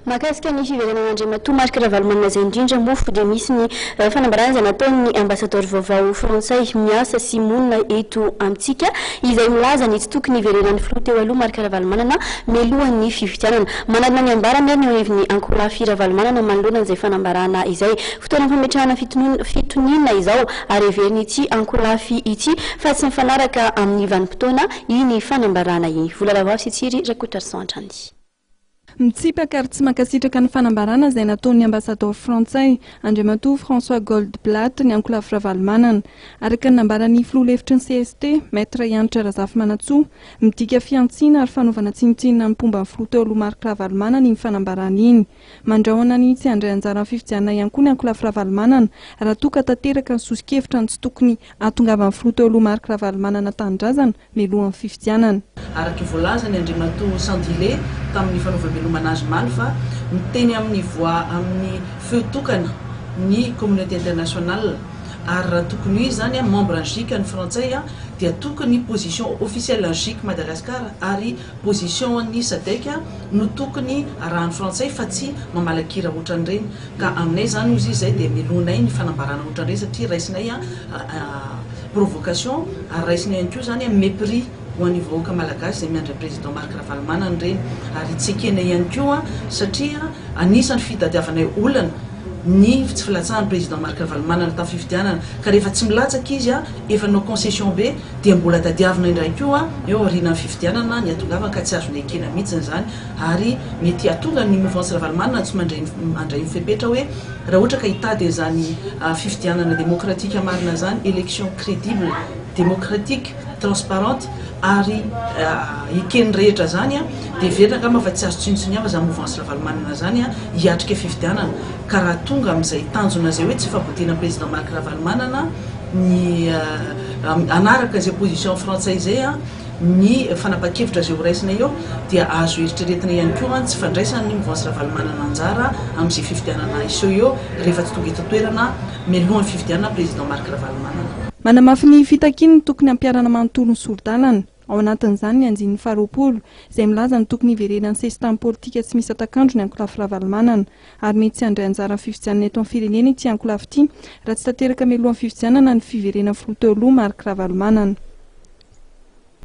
Mahakasika ny fiverenana Andriamatoa marika Ravalomanana izay indrindra mofo dia misy ny fanambarana izay nataon'ny ambasador vaovao frantsay miasa sy monina eto amintsika izay milaza ny tsy tokony hiverenan'ny filoha teo aloha marika Ravalomanana mialohan'ny fifidianana. Manana ny ambara ny heviny Ankorafi Ravalomanana manoloana izay fanambarana izay fotoana fametrahana fitoniana izao ary heveriny ity Ankorafi ity fa tsy mifanaraka amin'ny vanim-potoana iny fanambarana iny. Vola lava sy tsiry Rakotarson Antrandi. Mitsipaka ary tsy mankasitraka ny fanambarana izay nataon'ny ambasador frantsay Andriamatoa François Goldblatt ny Ankorafi Ravalomanana araka ny nambaran'ny filoha lefitry ny CST maître Ianitra Razafy-Manantsoa midika fiantsina ary fanaovana tsinitsinina ny mpomba ny filoha teo aloha marika Ravalomanana iny fanambarana iny. Mandrahona ny tsy handray anjara ny fifidianana ihany koa ny Ankorafi Ravalomanana raha toka tanteraka ny sosokevitra ny tsy tokony ahatongavan'ny filoha teo aloha marika Ravalomanana tanindrazana mialohan'ny fifidianana. Araka voalazany Andriamatoa Sandilé tamin'ny fanaovam-beloman'azy maly fa miteny amin'ny voix amin'ny feu tokana ny communauté internationale ary raha tokony izy zany membre GIC ny frantsay dia tokony position officielle GIC Madagascar ary position ny SADC no tokony arahan'ny frantsay fa tsy mamalakira ohatran'ireny ka aminay zany izy izay dia milonay ny fanambarana ohatran'ireny satria raisinay provocation ary raisinay ihany koa zany mépris ho an'ny vahoaka malagasy izay miandry président marika Ravalomanana ireny ary tsy ekena ihany koa satria anisan'ny fitadiavanay olana ny tsy filatsahan'ny président marika Ravalomanana tamin'ny fifidianana ka rehefa tsy milatsaka izy efa no concession be dia mbola tadiavina indray koa eo aorianan'ny fifidianana ny atongavana ka tsy azony ekena mihitsiny zany ary mety atonga ny mouvance Ravalomanana tsy mandray mifepetra hoe raha ohatra ka hitady izany fifidianana démocratique marina zany élection crédible démocratique transparente ary ekeny rehetra zany dia verina kama fa tsy azo tsinotsiniava zany mouvance Ravalomanana zany hiatrika fifidianana ka raha tonga amin'izay tanjona zay hoe tsy fabotiana président marika Ravalomanana ny anaraka izay position frantsay zay ny fanapa-kevitra zay ho raisina eo dia azo eritreretina ihany koa tsy fandraisan'ny mouvance Ravalomanana anjara amin'izay fifidianana iseho eo rehefa tsy tonga eto toerana mialohan'ny fifidianana président marika Ravalomanana. Manamafy ny fitakiany tokony ampiarana manontolo ny sordalana ao anatin'izany ny anjin'ny faharoapolo izay milaza ny tokony hiverenan'ny sesitany politika tsy misy atakandro ny Ankorafi Ravalomanana ary mety tsy handray anjara ny fifidianana eto amin'ny firenena ity Ankorafi ity raha tsy tanteraka mialohan'ny fifidianana ny fiverenan'ny filoha teo aloha marika Ravalomanana.